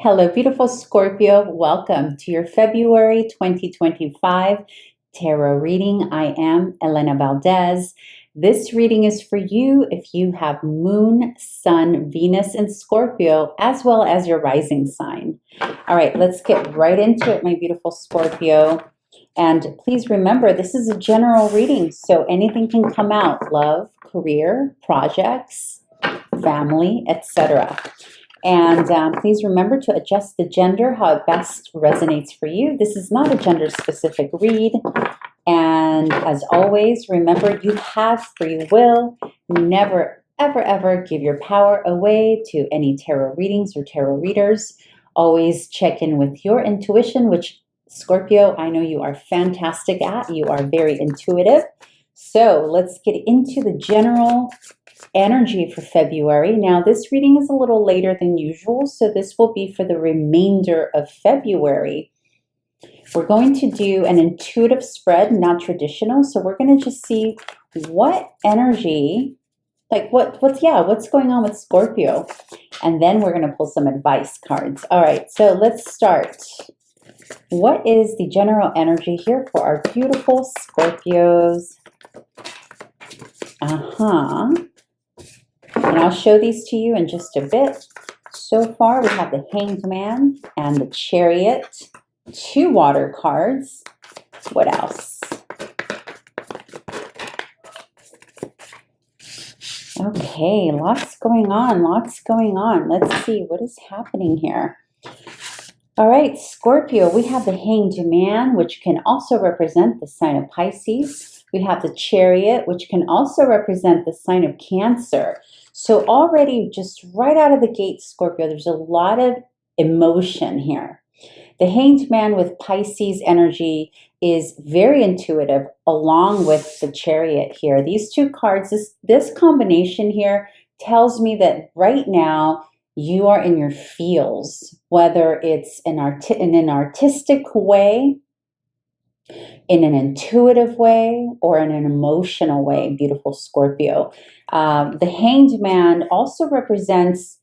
Hello, beautiful Scorpio. Welcome to your February 2025 tarot reading. I am Elena Valdez. This reading is for you if you have Moon, Sun, Venus, and Scorpio, as well as your rising sign. All right, let's get right into it, my beautiful Scorpio. And please remember, this is a general reading, so anything can come out: love, career, projects, family, etc. And please remember to adjust the gender how it best resonates for you. This is not a gender-specific read. And as always, remember you have free will. Never, ever, ever give your power away to any tarot readings or tarot readers. Always check in with your intuition, which, Scorpio, I know you are fantastic at. You are very intuitive. So let's get into the general energy for February. Now, this reading is a little later than usual, so this will be for the remainder of February. We're going to do an intuitive spread, not traditional. So we're going to just see what energy, like what's going on with Scorpio. And then we're going to pull some advice cards. All right, so let's start. What is the general energy here for our beautiful Scorpios? And I'll show these to you in just a bit. So far, we have the Hanged Man and the Chariot, 2 water cards. What else? Okay, lots going on, lots going on. Let's see what is happening here. All right, Scorpio, we have the Hanged Man, which can also represent the sign of Pisces. We have the Chariot, which can also represent the sign of Cancer. So already, just right out of the gate, Scorpio, there's a lot of emotion here. The Hanged Man with Pisces energy is very intuitive, along with the Chariot here. These 2 cards, this combination here tells me that right now you are in your feels, whether it's in an artistic way, in an intuitive way, or in an emotional way, beautiful Scorpio. The Hanged Man also represents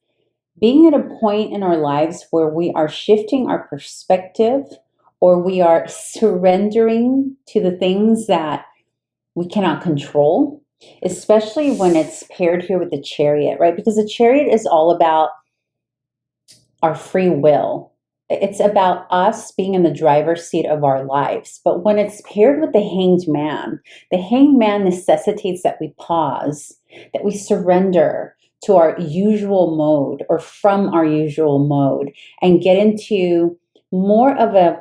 being at a point in our lives where we are shifting our perspective, or we are surrendering to the things that we cannot control, especially when it's paired here with the Chariot, right? Because the Chariot is all about our free will. It's about us being in the driver's seat of our lives. But when it's paired with the Hanged Man necessitates that we pause, that we surrender to our usual mode or from our usual mode and get into more of a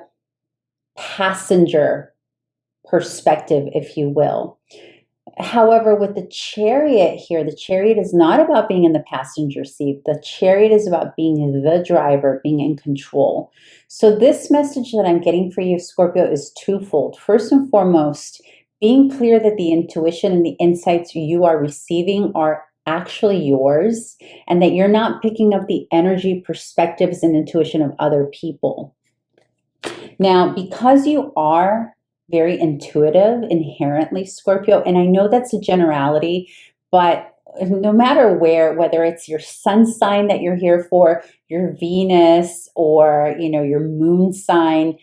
passenger perspective, if you will. However, with the Chariot here, the Chariot is not about being in the passenger seat. The Chariot is about being the driver, being in control. So this message that I'm getting for you, Scorpio, is twofold. First and foremost, being clear that the intuition and the insights you are receiving are actually yours, and that you're not picking up the energy, perspectives, and intuition of other people. Now, because you are very intuitive inherently, Scorpio, and I know that's a generality, but no matter whether it's your sun sign that you're here for, your Venus, or your moon sign,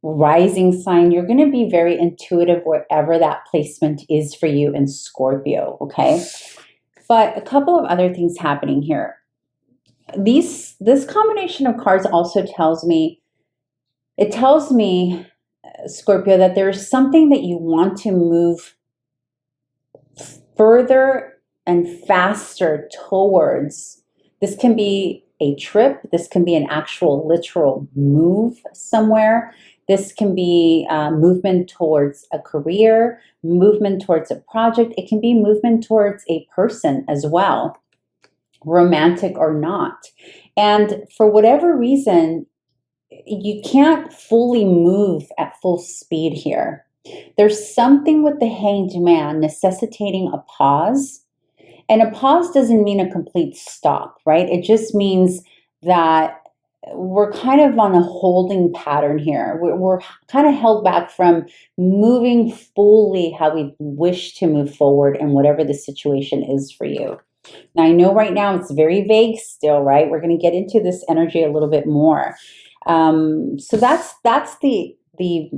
rising sign, you're going to be very intuitive wherever that placement is for you in Scorpio, okay? But a couple of other things happening here. This combination of cards also tells me, Scorpio, that there's something that you want to move further and faster towards. This can be a trip. This can be an actual literal move somewhere. This can be movement towards a career, movement towards a project. It can be movement towards a person as well, romantic or not. And for whatever reason, you can't fully move at full speed here. There's something with the Hanged Man necessitating a pause. And a pause doesn't mean a complete stop, right? It just means that we're kind of on a holding pattern here. We're kind of held back from moving fully how we wish to move forward in whatever the situation is for you. Now, I know right now it's very vague still, right? We're going to get into this energy a little bit more. So that's the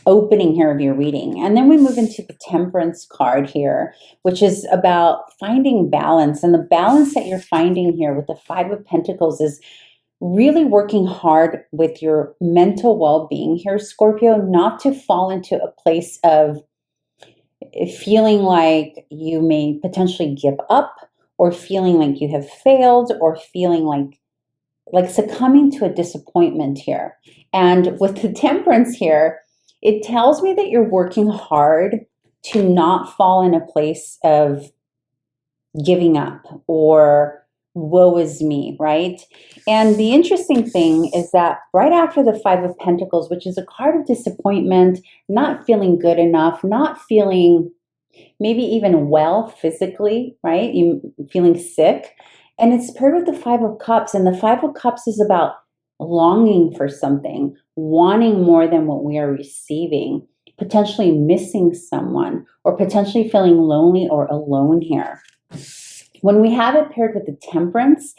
opening here of your reading. And then we move into the Temperance card here, which is about finding balance. And the balance that you're finding here with the Five of Pentacles is really working hard with your mental well-being here, Scorpio, not to fall into a place of feeling like you may potentially give up, or feeling like you have failed, or feeling like succumbing to a disappointment here. And with the Temperance here, it tells me that you're working hard to not fall in a place of giving up or woe is me, right? And the interesting thing is that right after the Five of Pentacles, which is a card of disappointment, not feeling good enough, not feeling maybe even well physically, right? You feeling sick. And it's paired with the Five of Cups. And the Five of Cups is about longing for something, wanting more than what we are receiving, potentially missing someone, or potentially feeling lonely or alone here. When we have it paired with the Temperance,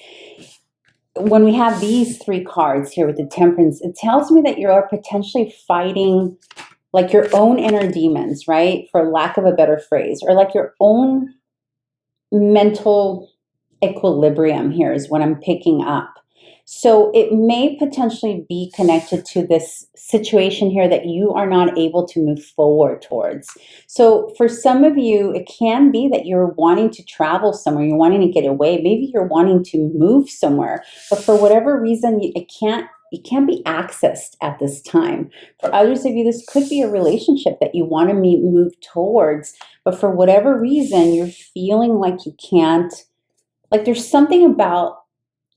when we have these three cards here with the Temperance, it tells me that you are potentially fighting like your own inner demons, right? For lack of a better phrase, or like your own mental equilibrium here is what I'm picking up. So it may potentially be connected to this situation here that you are not able to move forward towards. So for some of you, it can be that you're wanting to travel somewhere, you're wanting to get away, maybe you're wanting to move somewhere, but for whatever reason, it can't be accessed at this time. For others of you, this could be a relationship that you want to move towards, but for whatever reason, you're feeling like you can't, like there's something about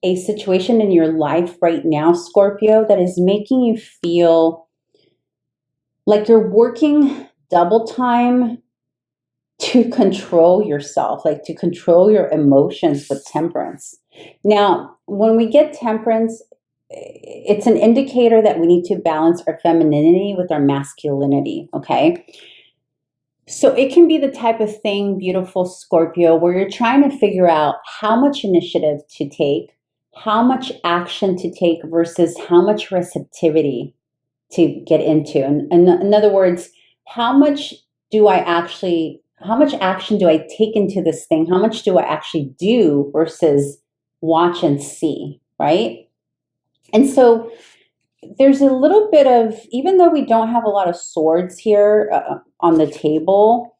a situation in your life right now, Scorpio, that is making you feel like you're working double time to control yourself, like to control your emotions with Temperance. Now, when we get Temperance, it's an indicator that we need to balance our femininity with our masculinity, okay? So it can be the type of thing, beautiful Scorpio, where you're trying to figure out how much initiative to take, how much action to take versus how much receptivity to get into. And in other words, how much action do I take into this thing? How much do I actually do versus watch and see, right? And so there's a little bit of, even though we don't have a lot of swords here on the table,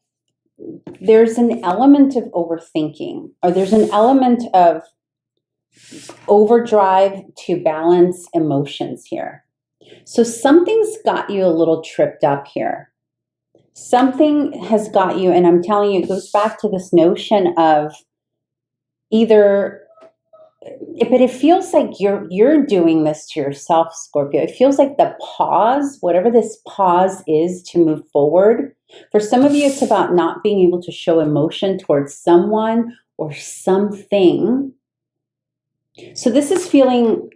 there's an element of overthinking, or there's an element of overdrive to balance emotions here. So something's got you a little tripped up here. Something has got you, and I'm telling you, it goes back to this notion of either, but it feels like you're doing this to yourself, Scorpio. It feels like the pause, whatever this pause is to move forward. For some of you, it's about not being able to show emotion towards someone or something. So this is feeling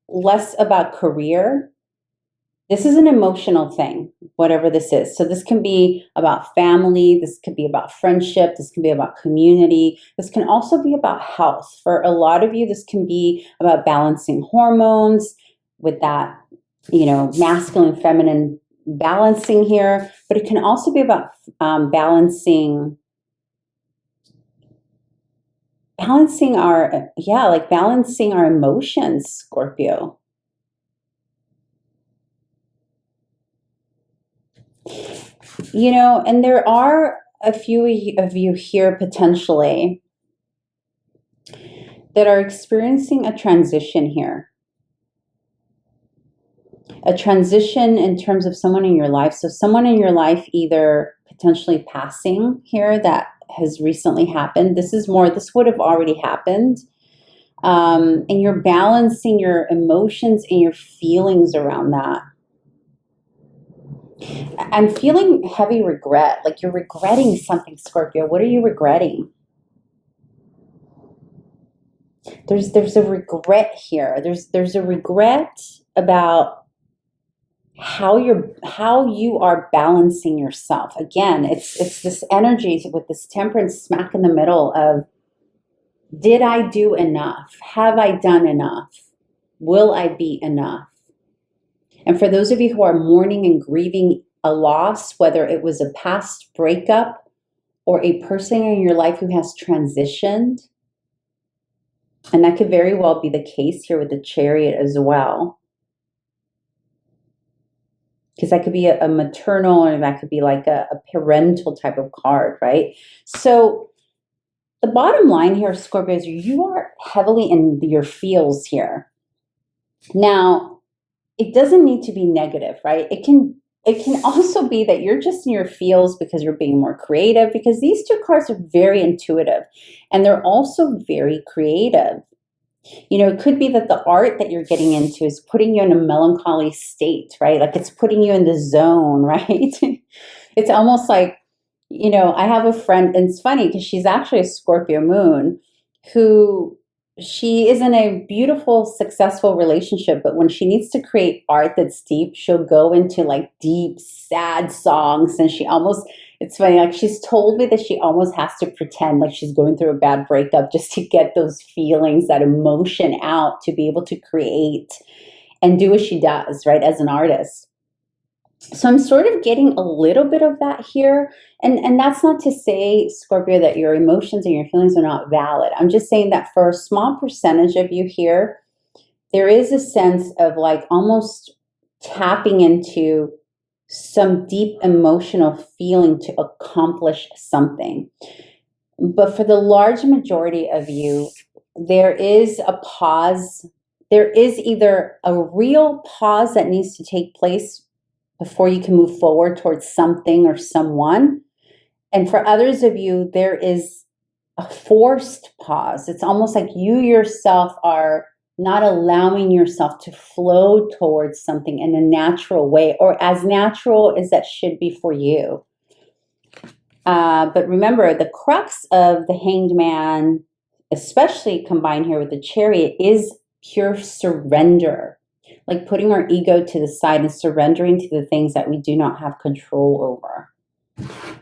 less about career. This is an emotional thing, whatever this is. So this can be about family. This could be about friendship. This can be about community. This can also be about health. For a lot of you, this can be about balancing hormones with that, masculine, feminine balancing here. But it can also be about balancing our emotions, Scorpio. And there are a few of you here potentially that are experiencing a transition here. A transition in terms of someone in your life. So someone in your life either potentially passing here, that has recently happened. This would have already happened. And you're balancing your emotions and your feelings around that. I'm feeling heavy regret, like you're regretting something, Scorpio. What are you regretting? There's a regret here. There's a regret about how you are balancing yourself. Again, it's this energy with this Temperance smack in the middle of Did I do enough? Have I done enough? Will I be enough? And for those of you who are mourning and grieving a loss, whether it was a past breakup or a person in your life who has transitioned, and that could very well be the case here with the Chariot as well. Because that could be a maternal, or that could be like a parental type of card, right? So the bottom line here, Scorpio, is you are heavily in your feels here. Now, it doesn't need to be negative, right? It can also be that you're just in your feels because you're being more creative, because these two cards are very intuitive and they're also very creative. You know, it could be that the art that you're getting into is putting you in a melancholy state, right? Like it's putting you in the zone, right? It's almost like, you know, I have a friend, and it's funny because she's actually a Scorpio moon, who she is in a beautiful, successful relationship, but when she needs to create art that's deep, she'll go into like deep, sad songs. And she almost, it's funny, like she's told me that she almost has to pretend like she's going through a bad breakup just to get those feelings, that emotion out, to be able to create and do what she does, right, as an artist. So I'm sort of getting a little bit of that here. And that's not to say, Scorpio, that your emotions and your feelings are not valid. I'm just saying that for a small percentage of you here, there is a sense of like almost tapping into some deep emotional feeling to accomplish something. But for the large majority of you, there is a pause. There is either a real pause that needs to take place before you can move forward towards something or someone. And for others of you, there is a forced pause. It's almost like you yourself are not allowing yourself to flow towards something in a natural way, or as natural as that should be for you. But remember, the crux of the Hanged Man, especially combined here with the Chariot, is pure surrender. Like putting our ego to the side and surrendering to the things that we do not have control over.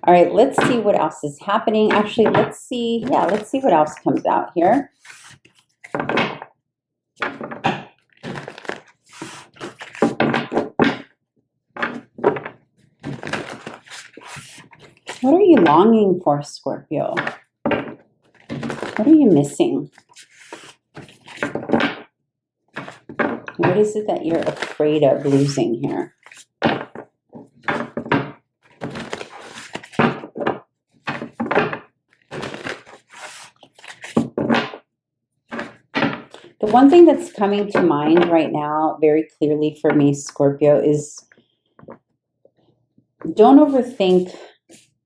All right, let's see what else is happening. Actually, let's see what else comes out here. What are you longing for, Scorpio? What are you missing? What is it that you're afraid of losing here? The one thing that's coming to mind right now very clearly for me, Scorpio, is don't overthink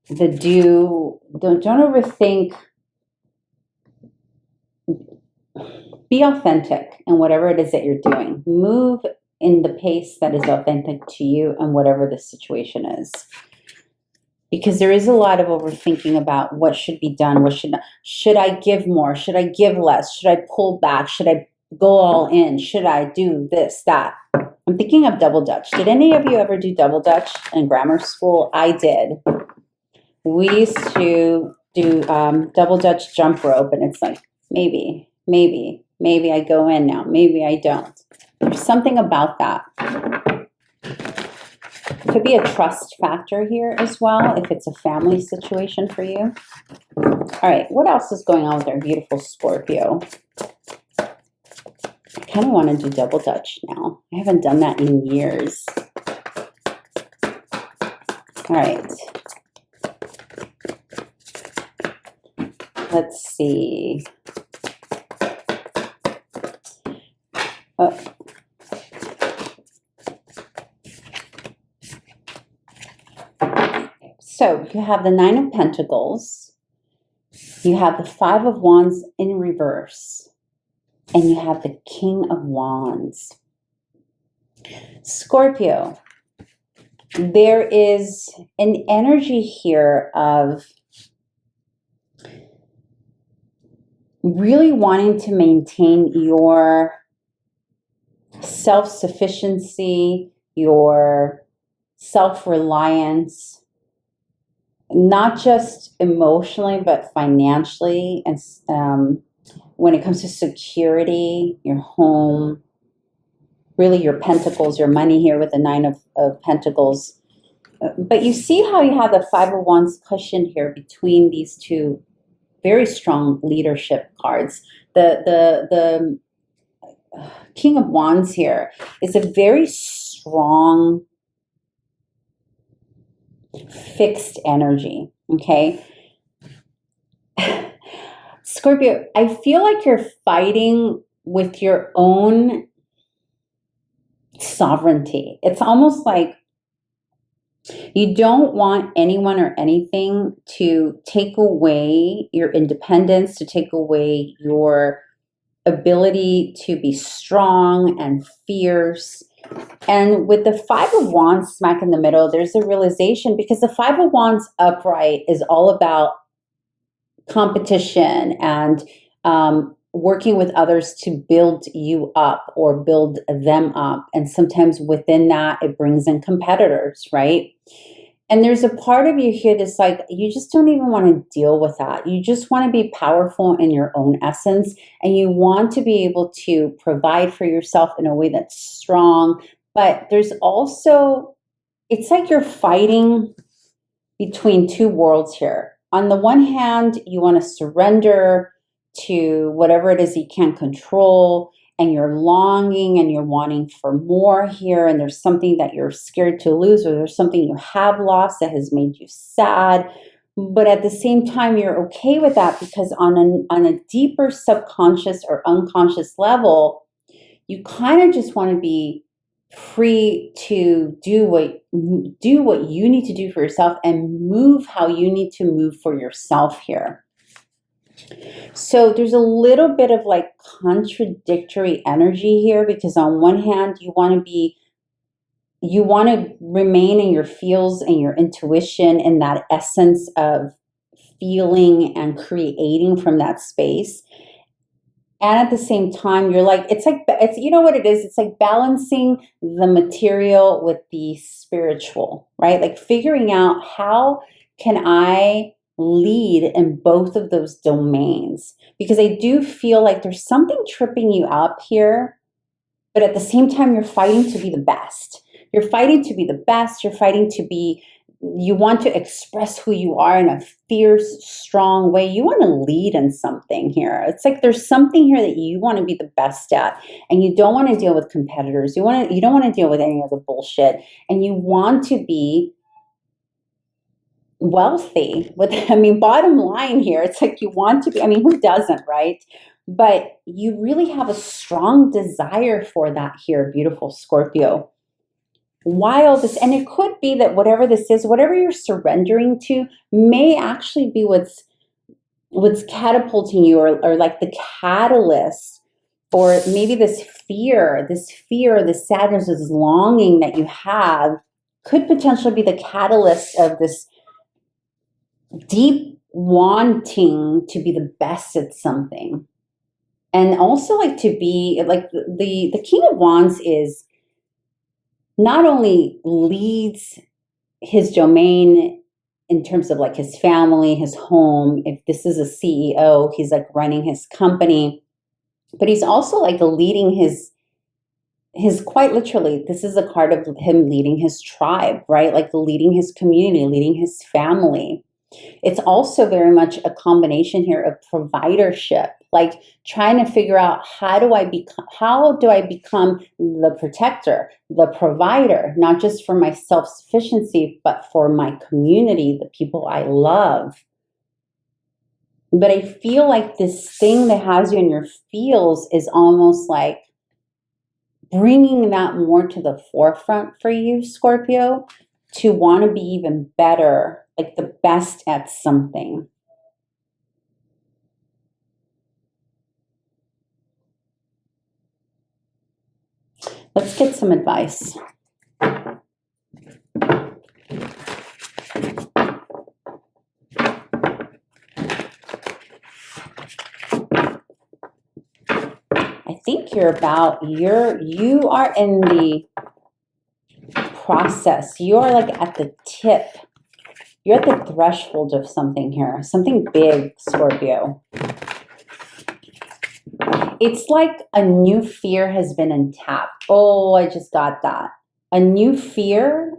the do. Don't overthink. Be authentic in whatever it is that you're doing. Move in the pace that is authentic to you and whatever the situation is. Because there is a lot of overthinking about what should be done, what should I give more? Should I give less? Should I pull back? Should I go all in? Should I do this, that? I'm thinking of double dutch. Did any of you ever do double dutch in grammar school? I did. We used to do double dutch jump rope, and it's like, maybe I go in now, maybe I don't. There's something about that. Could be a trust factor here as well, if it's a family situation for you. All right, what else is going on with our beautiful Scorpio? I kind of want to do double dutch now. I haven't done that in years. All right. Let's see. Oh. So you have the Nine of Pentacles, you have the Five of Wands in reverse, and you have the King of Wands. Scorpio, there is an energy here of really wanting to maintain your self-sufficiency, your self-reliance, not just emotionally, but financially. And when it comes to security, your home, really your pentacles, your money here with the Nine of Pentacles. But you see how you have the Five of Wands cushion here between these two very strong leadership cards. The King of Wands here is a very strong, fixed energy, okay? Scorpio, I feel like you're fighting with your own sovereignty. It's almost like you don't want anyone or anything to take away your independence, to take away your ability to be strong and fierce. And with the Five of Wands smack in the middle, there's a realization, because the Five of Wands upright is all about competition and working with others to build you up or build them up. And sometimes within that, it brings in competitors, right? And there's a part of you here that's like, you just don't even want to deal with that. You just want to be powerful in your own essence, and you want to be able to provide for yourself in a way that's strong. But there's also, it's like you're fighting between two worlds here. On the one hand, you want to surrender to whatever it is you can't control, and you're longing and you're wanting for more here, and there's something that you're scared to lose, or there's something you have lost that has made you sad. But at the same time, you're okay with that, because on a deeper subconscious or unconscious level, you kind of just want to be free to do what you need to do for yourself and move how you need to move for yourself here. So there's a little bit of like contradictory energy here, because on one hand, you want to remain in your feels and your intuition, in that essence of feeling and creating from that space. And at the same time, you're like, it's you know what it is? It's like balancing the material with the spiritual, right? Like figuring out, how can I lead in both of those domains? Because I do feel like there's something tripping you up here, but at the same time, you're fighting to be the best. You're fighting to be the best. You're fighting to be, you want to express who you are in a fierce, strong way. You want to lead in something here. It's like there's something here that you want to be the best at, and you don't want to deal with competitors. You don't want to deal with any of the bullshit, and you want to be wealthy. Bottom line here, it's like you want to be, who doesn't, right? But you really have a strong desire for that here, beautiful Scorpio. Why all this? And it could be that whatever this is, whatever you're surrendering to, may actually be what's catapulting you, or like the catalyst, or maybe this fear, this sadness, this longing that you have, could potentially be the catalyst of this deep wanting to be the best at something. And also like to be like the King of Wands is not only leads his domain in terms of like his family, his home. If this is a CEO, he's like running his company, but he's also like leading his quite literally, this is a card of him leading his tribe, right? Like leading his community, leading his family. It's also very much a combination here of providership, like trying to figure out, how do I become the protector, the provider, not just for my self-sufficiency, but for my community, the people I love. But I feel like this thing that has you in your feels is almost like bringing that more to the forefront for you, Scorpio, to want to be even better, like the best at something. Let's get some advice. I think you are in the process. You are like at the tip. You're at the threshold of something here. Something big, Scorpio. It's like a new fear has been untapped. Oh, I just got that. A new fear,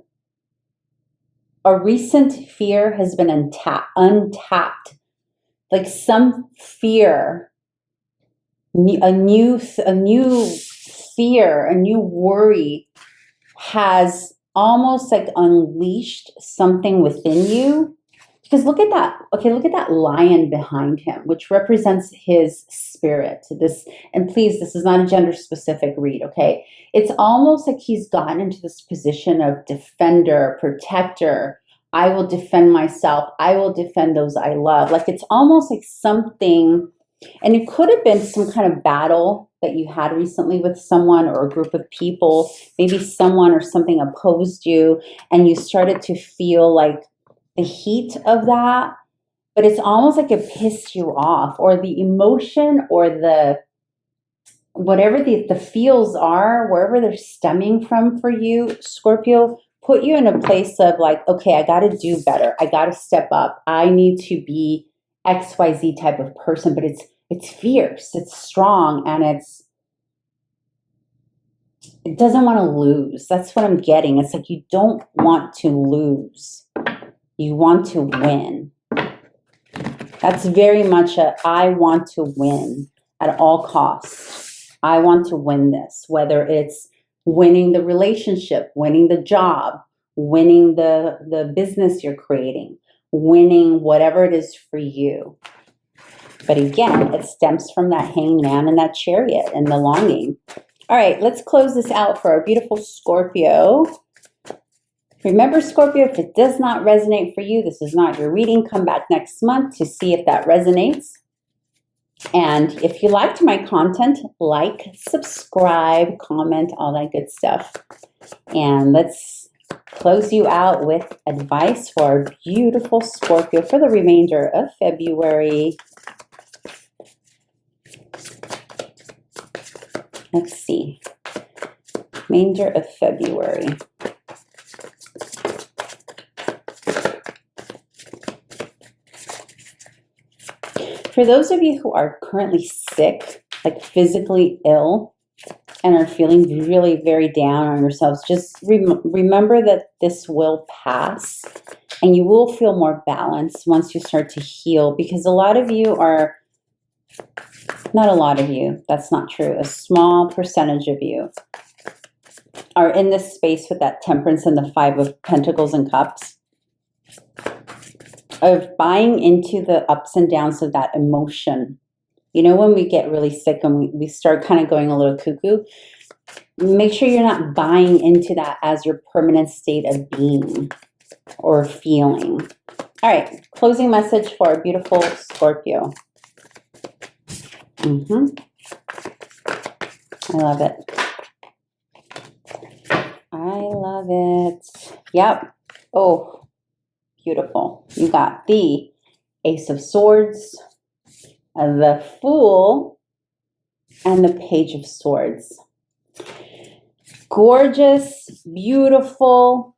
a recent fear has been untapped. Like some fear, a new fear, a new worry has almost like unleashed something within you. Because look at that. Okay, look at that lion behind him, which represents his spirit. And please, this is not a gender specific read, okay? It's almost like he's gotten into this position of defender, protector. I will defend myself. I will defend those I love. Like it's almost like something, and it could have been some kind of battle that you had recently with someone or a group of people. Maybe someone or something opposed you, and you started to feel like the heat of that, but it's almost like it pissed you off, or the emotion or the whatever the feels are, wherever they're stemming from for you, Scorpio, put you in a place of like, okay, I got to do better. I got to step up. I need to be XYZ type of person, but it's fierce, it's strong, and it doesn't want to lose. That's what I'm getting. It's like you don't want to lose. You want to win. That's very much I want to win at all costs. I want to win this, whether it's winning the relationship, winning the job, winning the business you're creating, winning whatever it is for you. But again, it stems from that hanged man and that chariot and the longing. All right, let's close this out for our beautiful Scorpio. Remember, Scorpio, if it does not resonate for you, this is not your reading. Come back next month to see if that resonates. And if you liked my content, like, subscribe, comment, all that good stuff. And let's close you out with advice for our beautiful Scorpio for the remainder of February. Let's see. Remainder of February. For those of you who are currently sick, like physically ill, and are feeling really very down on yourselves, just remember that this will pass and you will feel more balanced once you start to heal, because a lot of you are, not a lot of you, that's not true, a small percentage of you are in this space with that Temperance and the Five of Pentacles and Cups, of buying into the ups and downs of that emotion. You know, when we get really sick and we start kind of going a little cuckoo, make sure you're not buying into that as your permanent state of being or feeling. All right, closing message for our beautiful Scorpio. I love it. I love it. Yep. Oh, beautiful. You got the Ace of Swords, the Fool, and the Page of Swords. Gorgeous, beautiful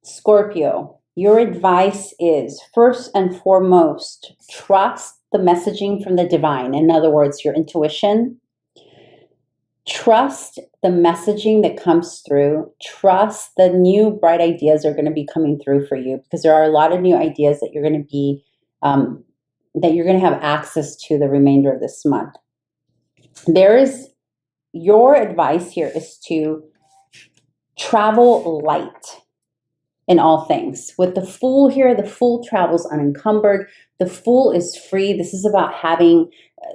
Scorpio. Your advice is, first and foremost, trust the messaging from the divine. In other words, your intuition. Trust the messaging that comes through. Trust the new bright ideas are going to be coming through for you, because there are a lot of new ideas that you're going to be, that you're going to have access to the remainder of this month. Your advice here is to travel light in all things. With the Fool here, the Fool travels unencumbered. The Fool is free. This is about having,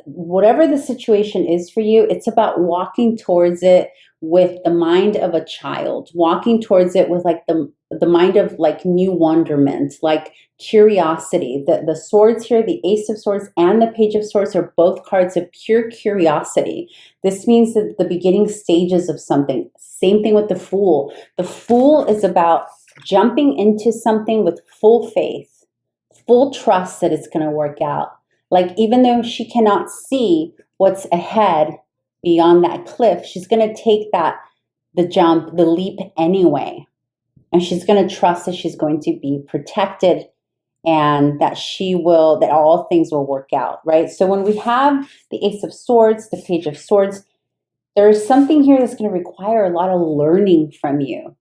whatever the situation is for you, it's about walking towards it with the mind of a child, walking towards it with like the mind of like new wonderment, like curiosity. The swords here, the Ace of Swords and the Page of Swords, are both cards of pure curiosity. This means that the beginning stages of something. Same thing with the Fool. The Fool is about jumping into something with full faith, full trust that it's going to work out. Like, even though she cannot see what's ahead beyond that cliff, she's going to take the jump, the leap anyway. And she's going to trust that she's going to be protected and that that all things will work out, right? So when we have the Ace of Swords, the Page of Swords, there's something here that's going to require a lot of learning from you.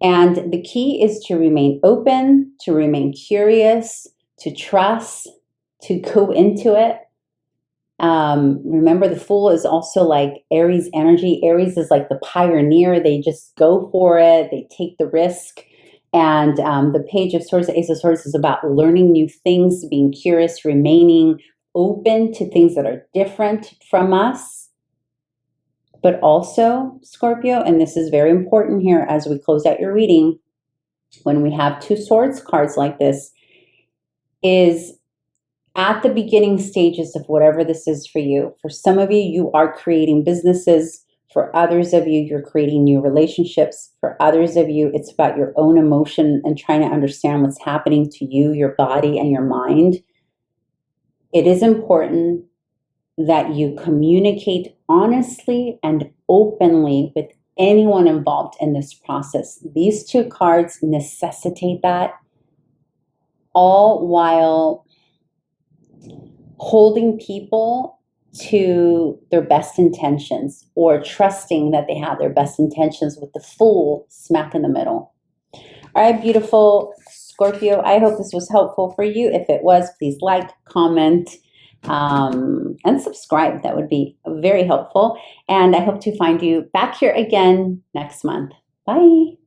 And the key is to remain open, to remain curious, to trust, to go into it. Remember, the Fool is also like Aries energy. Aries is like the pioneer. They just go for it. They take the risk. And the Page of Swords, the Ace of Swords, is about learning new things, being curious, remaining open to things that are different from us. But also, Scorpio, and this is very important here as we close out your reading, when we have two swords cards like this, is at the beginning stages of whatever this is for you. For some of you, you are creating businesses. For others of you, you're creating new relationships. For others of you, it's about your own emotion and trying to understand what's happening to you, your body, and your mind. It is important that you communicate honestly and openly with anyone involved in this process. These two cards necessitate that, all while holding people to their best intentions, or trusting that they have their best intentions, with the Fool smack in the middle. All right, beautiful Scorpio, I hope this was helpful for you. If it was, please like, comment, and subscribe. That would be very helpful. And I hope to find you back here again next month. Bye.